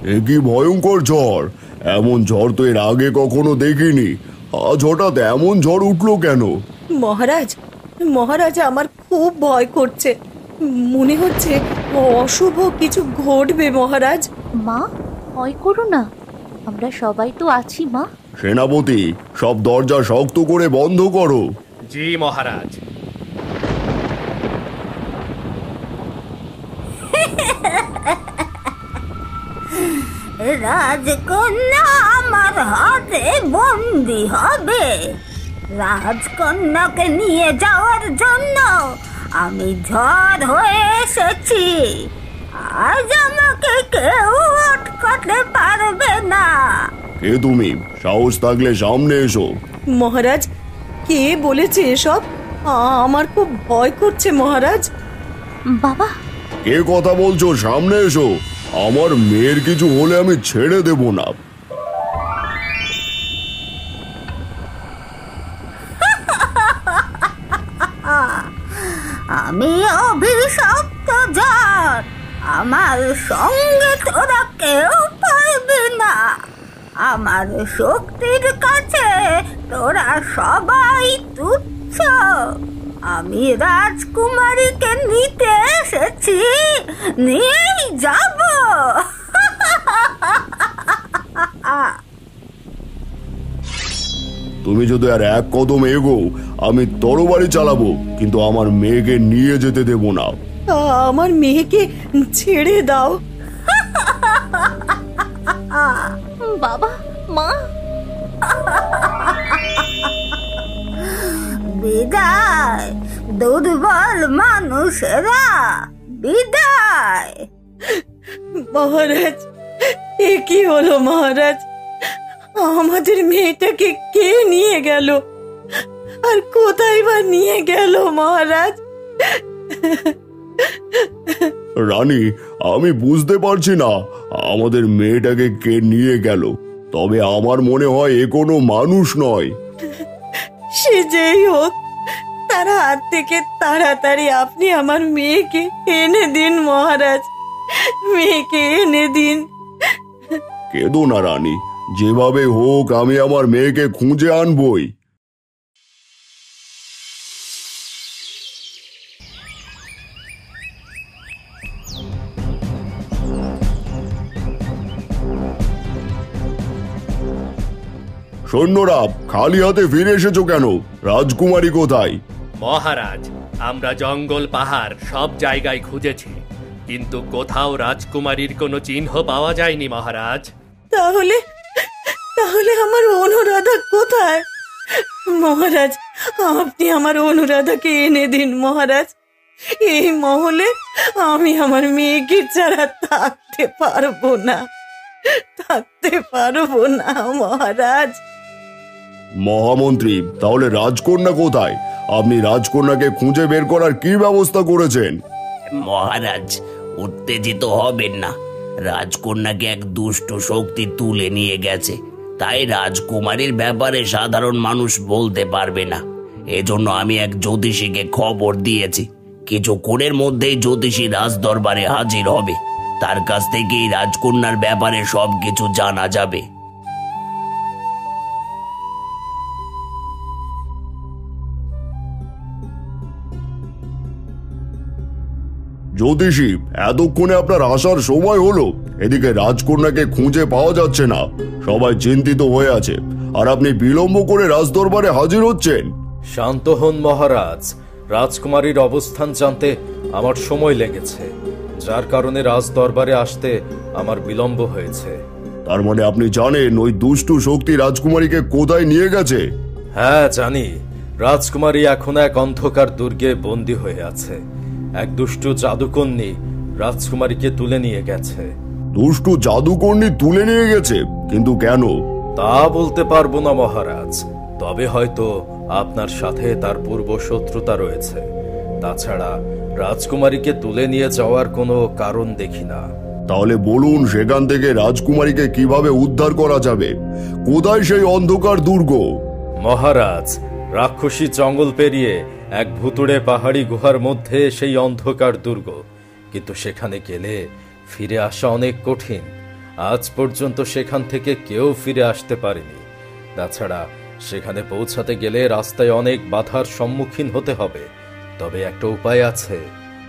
এ কি ভয়ঙ্কর ঝড়! এমন ঝড় তো এর আগে কখনো দেখিনি। আজ হঠাৎ এমন ঝড় উঠলো কেন? মহারাজ, মহারাজ, আমার খুব ভয় করছে। মনে হচ্ছে অশুভ কিছু ঘটবে মহারাজ। মা, ভয় করো না, আমরা সবাই তো আছি মা। সেনাপতি, সব দরজা শক্ত করে বন্ধ করো। জি মহারাজ। রাজকন্যা আমার হাতে বন্দি হবে। রাজকন্যাকে নিয়ে যাওয়ার জন্য আমি ঝড় হয়ে এসেছি। আজ আমাকে কেউ আটকাতে পারবে না। কে তুমি? সাহস থাকলে সামনে এসো। মহারাজ, কে বলেছে এসব? আমার খুব ভয় করছে মহারাজ। বাবা, কে কথা বলছো? সামনে এসো। আমার মেয়ের কিছু হলে আমি ছেড়ে দেব না। আমি অভিশপ্ত ঝড়, আমার সঙ্গে তোরা কেউ পারবে না। আমার শক্তির কাছে তোরা সবাই তুচ্ছ। আমি রাজকুমারীকে নিতে এসেছি, নিয়েই যাব। তুমি যদি আর এক কদম এগো, আমি তরবারি চালাবো, কিন্তু আমার মেয়েকে নিয়ে যেতে দেব না। আমার মেয়েকে ছেড়ে দাও। বাবা, মা। বিদায় দুর্বল মানুষেরা, বিদায়। মহারাজ, এ কি হলো মহারাজ? আমাদের মেয়েটাকে কে নিয়ে গেল? আর কোথায় বা নিয়ে গেল মহারাজ? রানী, আমি বুঝতে পারছি না আমাদের মেয়েটাকে কে নিয়ে গেল। তবে আমার মনে হয় এ কোনো মানুষ নয়। সে যেই হোক, তার হাত থেকে তাড়াতাড়ি আপনি আমার মেয়েকে এনে দিন মহারাজ। মেয়েকে এনে দিন। কেঁদো না রানী, যেভাবে হোক আমি আমার মেয়েকে খুঁজে আনবই। সৈন্যরা, খালি হাতে ফিরে এসেছো কেন? রাজকুমারী কোথায়? মহারাজ, আমরা জঙ্গল পাহাড় সব জায়গায় খুঁজেছি, কিন্তু কোথাও রাজকুমারীর কোনো চিহ্ন পাওয়া যায়নি মহারাজ। তাহলে তাহলে আমার অনুরাধা কোথায়? মহারাজ, আপনি আমার অনুরাধাকে এনে দিন মহারাজ। এই মহলে আমি আমার মেয়েকে ছাড়া থাকতে পারবো না, থাকতে পারবো না মহারাজ। মহামন্ত্রী, তাহলে রাজকন্যা কোথায়? আপনি রাজকন্যাকে খুঁজে বের করার কি ব্যবস্থা করেছেন? মহারাজ, উত্তেজিত হবেন না। রাজকন্যাকে এক দুষ্ট শক্তি তুলে নিয়ে গেছে, তাই রাজকুমারীর ব্যাপারে সাধারণ মানুষ বলতে পারবে না। এজন্য আমি এক জ্যোতিষীকে খবর দিয়েছি। কিছুক্ষণের মধ্যেই জ্যোতিষী রাজদরবারে হাজির হবে। তার কাছ থেকেই রাজকন্যার ব্যাপারে সবকিছু জানা যাবে। জ্যোতিষী, এতক্ষণে আপনার আসার সময় হলো। এদিকে রাজকন্যাকে খুঁজে পাওয়া যাচ্ছে না, সবাই চিন্তিত হয়ে আছে, আর আপনি বিলম্ব করে রাজদরবারে হাজির হচ্ছেন। শান্ত হন মহারাজ, রাজকুমারীর অবস্থান জানতে আমার সময় লেগেছে, যার কারণে রাজদরবারে আসতে আমার বিলম্ব হয়েছে। তার মানে আপনি জানেন ওই দুষ্টু শক্তি রাজকুমারীকে কোথায় নিয়ে গেছে? হ্যাঁ জানি, রাজকুমারী এখন এক অন্ধকার দুর্গে বন্দী হয়ে আছে। এক দুষ্টু জাদুকন্যী রাজকুমারীকে তুলে নিয়ে গেছে। দুষ্টু জাদুকন্যী তুলে নিয়ে গেছে? কিন্তু কেন? তা বলতে পারবো না মহারাজ, তবে হয়তো আপনার সাথে তার পূর্ব শত্রুতা রয়েছে। তাছাড়া রাজকুমারীকে তুলে নিয়ে যাওয়ার কোনো কারণ দেখি না। তাহলে বলুন, সেখান থেকে রাজকুমারীকে কিভাবে উদ্ধার করা যাবে? কোথায় সেই অন্ধকার দুর্গ? মহারাজ, রাক্ষসী জঙ্গল পেরিয়ে এক ভুতুড়ে পাহাড়ি গুহার মধ্যে সেই অন্ধকার দুর্গ, কিন্তু সেখানে গেলে ফিরে আসা অনেক কঠিন। আজ পর্যন্ত সেখান থেকে কেউ ফিরে আসতে পারেনি। তাছাড়া সেখানে পৌঁছাতে গেলে রাস্তায় অনেক বাধার সম্মুখীন হতে হবে। তবে একটা উপায় আছে।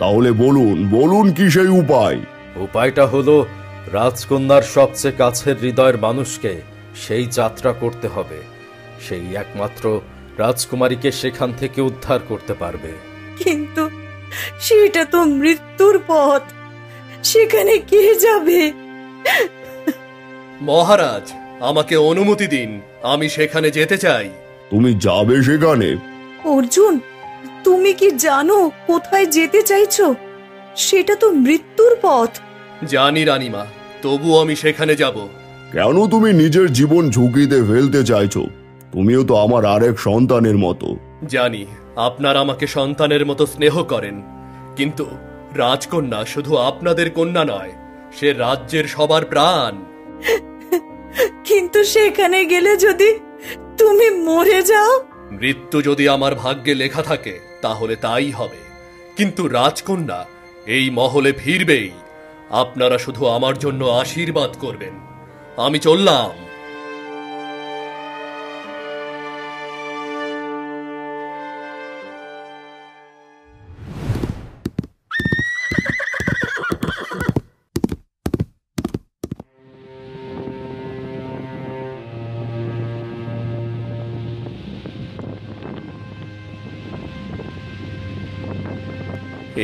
তাহলে বলুন বলুন কি সেই উপায়? উপায়টা হলো রাজকন্যার সবচেয়ে কাছের হৃদয়ের মানুষকে সেই যাত্রা করতে হবে। সেই একমাত্র রাজকুমারীকে সেখান থেকে উদ্ধার করতে পারবে। কিন্তু সেটা তো মৃত্যুর পথ, সেখানে কে যাবে? মহারাজ, আমাকে অনুমতি দিন, আমি সেখানে যেতে চাই। তুমি যাবে সেখানে? অর্জুন, তুমি কি জানো কোথায় যেতে চাইছো? সেটা তো মৃত্যুর পথ। জানি রানীমা, তবু আমি সেখানে যাব। কেন তুমি নিজের জীবন ঝুঁকিতে ফেলতে চাইছো? তুমিও তো আমার আরেক সন্তানের মতো। জানি আপনার আমাকে সন্তানের মতো স্নেহ করেন, কিন্তু রাজকন্যা শুধু আপনাদের কন্যা নয়, সে রাজ্যের সবার প্রাণ। কিন্তু সেখানে গেলে যদি তুমি মরে যাও? মৃত্যু যদি আমার ভাগ্যে লেখা থাকে তাহলে তাই হবে, কিন্তু রাজকন্যা এই মহলে ফিরবেই। আপনারা শুধু আমার জন্য আশীর্বাদ করবেন। আমি চললাম।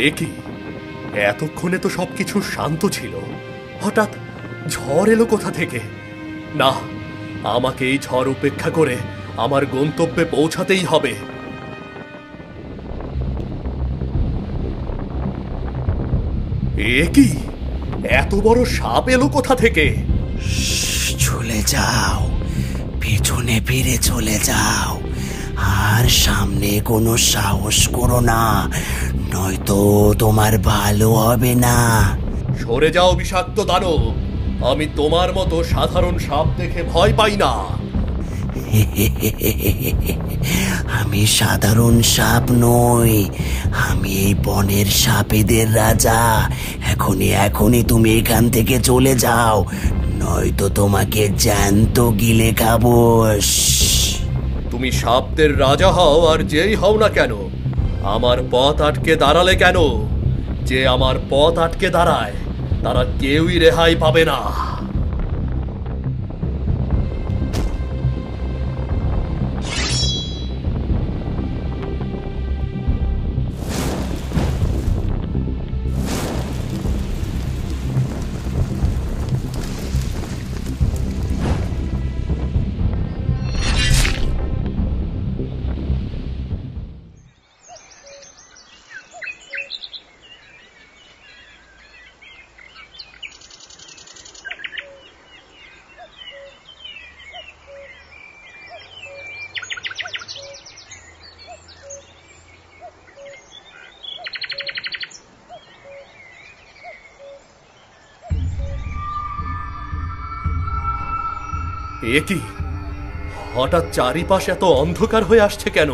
এ কি, এতক্ষণে তো সবকিছু শান্ত ছিল, হঠাৎ ঝড় এলো কোথা থেকে? না, আমাকে এই ঝড় উপেক্ষা করে আমার গন্তব্যে পৌঁছাতেই হবে। এ কি, এত বড় সাপ এলো কোথা থেকে? চলে যাও, পেছনে ফিরে চলে যাও, আর সামনে কোনো সাহস করো না, নয়তো তোমার ভালো হবে না। সরে যাও বিষাক্ত দানব, আমি তোমার মতো সাধারণ সাপ দেখে ভয় পাই না। আমি সাধারণ সাপ নই, আমি এই বনের সাপেদের রাজা। এখনই তুমি এখান থেকে চলে যাও, নয়তো তোমাকে জ্যান্ত গিলে খাবো। তুমি সাপদের রাজা হও আর যেই হও না কেন, আমার পথ আটকে দাঁড়ালে কেন? যে আমার পথ আটকে দাঁড়ায় তারা কেউই রেহাই পাবে না। এ কি, হঠাৎ চারিপাশ এত অন্ধকার হয়ে আসছে কেন?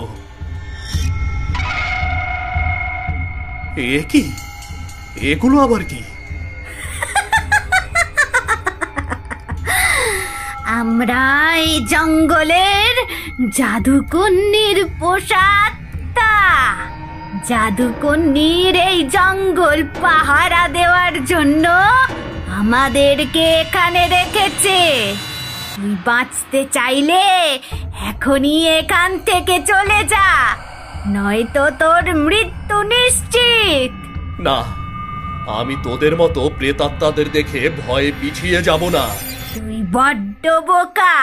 এ কি, এগুলো আবার কি? আমরা এই জঙ্গলের জাদুকন্যির পোষাত্তা। জাদুকন্যির এই জঙ্গল পাহারা দেওয়ার জন্য আমাদেরকে এখানে রেখেছে। তুই বাঁচতে চাইলে এখনই এখান থেকে চলে যা, নয়তো তোর মৃত্যু নিশ্চিত। না, আমি তোদের মতো প্রেতাত্মাদের দেখে ভয়ে পিছিয়ে যাব না। তুই বড্ড বোকা,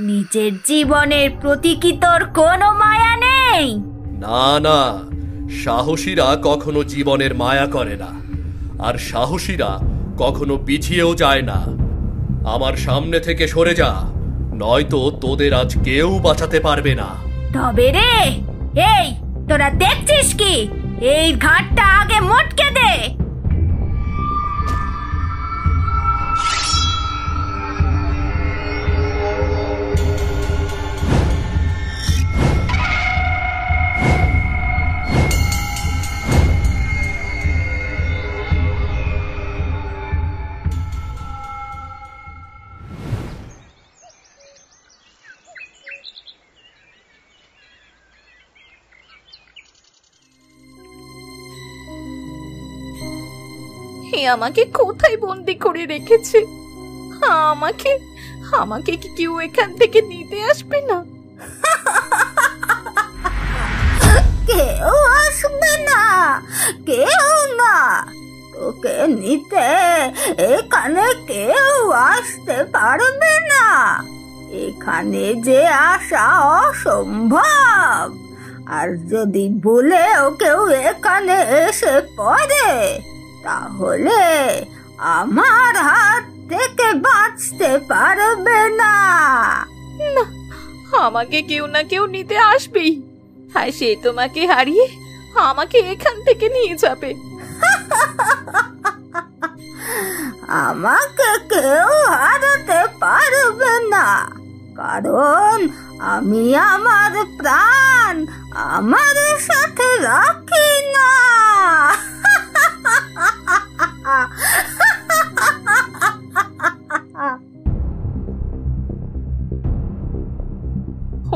নিজের জীবনের প্রতি কি তোর কোনো মায়া নেই? না না, সাহসীরা কখনো জীবনের মায়া করে না, আর সাহসীরা কখনো পিছিয়েও যায় না। আমার সামনে থেকে সরে যা, নয়তো তোদের আজ কেউ বাঁচাতে পারবে না। তবে রে, এই তোরা দেখছিস কি? এই ঘাটটা আগে মটকে দে। আমাকে কোথায় বন্দি করে রেখেছে? আমাকে আমাকে কি কেউ এখান থেকে নিতে আসবে না? কেউ আসবে না, কেউ না। তোকে নিতে এখানে কেউ আসতে পারবে না। এখানে যে আসা অসম্ভব। আর যদি ভুলেও কেউ এখানে এসে পড়ে, তাহলে আমার হাত থেকে বাঁচতে পারবে না। না, আমাকে কেউ না কেউ নিতে আসবেই। আর সে তোমাকে হারিয়ে আমাকে এখান থেকে নিয়ে যাবে। আমাকে কেউ হারাতে পারবে না, কারণ আমি আমার প্রাণ আমার সাথে রাখি না।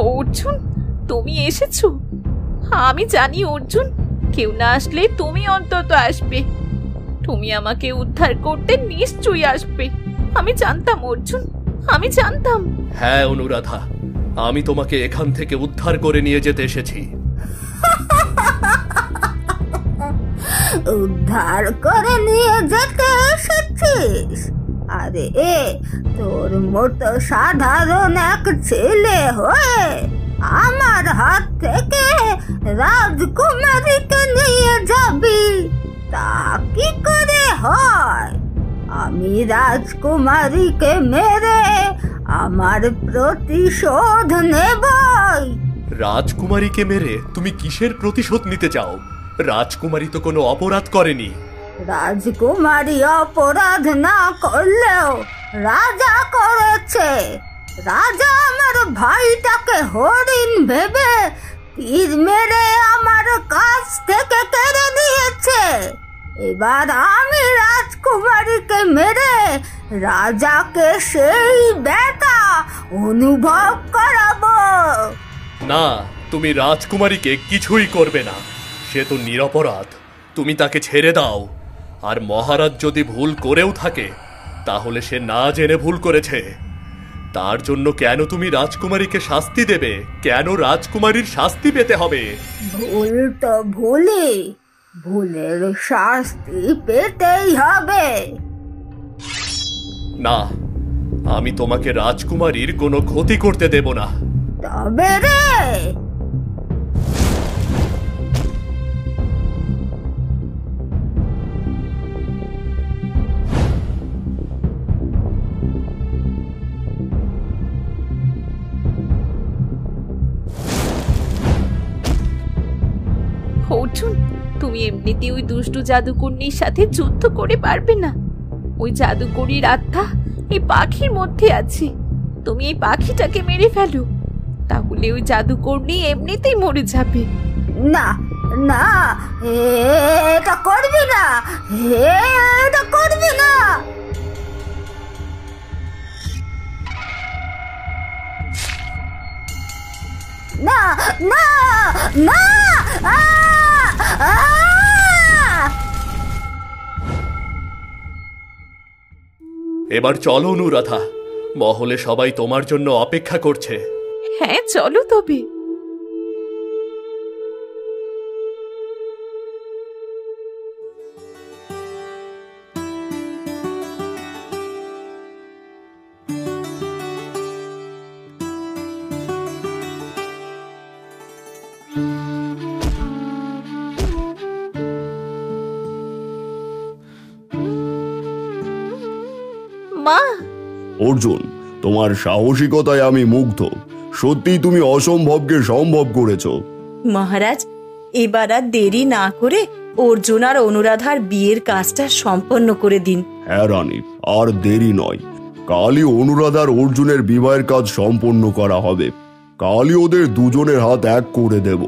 অর্জুন, তুমি এসেছো। আমি জানি অর্জুন, কেউ না আসলে তুমি অন্তত আসবে। তুমি আমাকে উদ্ধার করতে নিশ্চয়ই আসবে। আমি জানতাম অর্জুন, আমি জানতাম। হ্যাঁ অনুরাধা, আমি তোমাকে এখান থেকে উদ্ধার করে নিয়ে যেতে এসেছি। উদ্ধার করে নিয়ে যেতে এসেছিস? আরে তোর মতো সাধারণ এক ছেলে হয়ে আমার হাত থেকে রাজকুমারীকে নিয়ে যাবি? তা কি করে হয়? আমি রাজকুমারীকে মেরে আমার প্রতিশোধ নেবই। রাজকুমারীকে মেরে তুমি কিসের প্রতিশোধ নিতে চাও? রাজকুমারী তো কোনো অপরাধ করেনি। রাজকুমারী অপরাধ না করলেও রাজা করেছে। রাজা আমার ভাইটাকে হরিণ ভেবে তীর মেরে আমার কাছ থেকে কেড়ে নিয়েছে। এবার আমি রাজকুমারীকে মেরে রাজাকে সেই ব্যথা অনুভব করাবো। না, তুমি রাজকুমারীকে কিছুই করবে না। সে তো নিরপরাধ। তুমি তাকে ছেড়ে দাও। আর মহারাজ যদি ভুল করেও থাকে, তাহলে সে না জেনে ভুল করেছে। তার জন্য কেন তুমি রাজকুমারীকে শাস্তি দেবে? কেন রাজকুমারীর শাস্তি পেতে হবে? ভুল তো ভুলই, ভুলের শাস্তি পেতেই হবে। না, আমি তোমাকে রাজকুমারীর কোনো ক্ষতি করতে দেব না। তবে রে, অর্জুন, তুমি এমনিতে ওই দুষ্টু জাদুকর্ণীর সাথে যুদ্ধ করে পারবে না। ওই জাদুকরীর আত্মা এই পাখির মধ্যে আছে। তুমি এই পাখিটাকে মেরে ফেলো, তাহলে ওই জাদুকর্ণী এমনিতেই মরে যাবে। না না, এটা করবি না, এটা করবি না। না না না, এবার চলো অনুরাধা, মহলে সবাই তোমার জন্য অপেক্ষা করছে। হ্যাঁ, চলো তবে। মা, অর্জুন, তোমার সাহসিকতায় আমি মুগ্ধ। সত্যিই তুমি অসম্ভবকে সম্ভব করেছো। মহারাজ, এবার আর দেরি না করে অর্জুন আর অনুরাধার বিয়ের কাজটা সম্পন্ন করে দিন। হ্যাঁ রানী, আর দেরি নয়। কালই অনুরাধার অর্জুনের বিবাহের কাজ সম্পন্ন করা হবে। কালই ওদের দুজনের হাত এক করে দেব।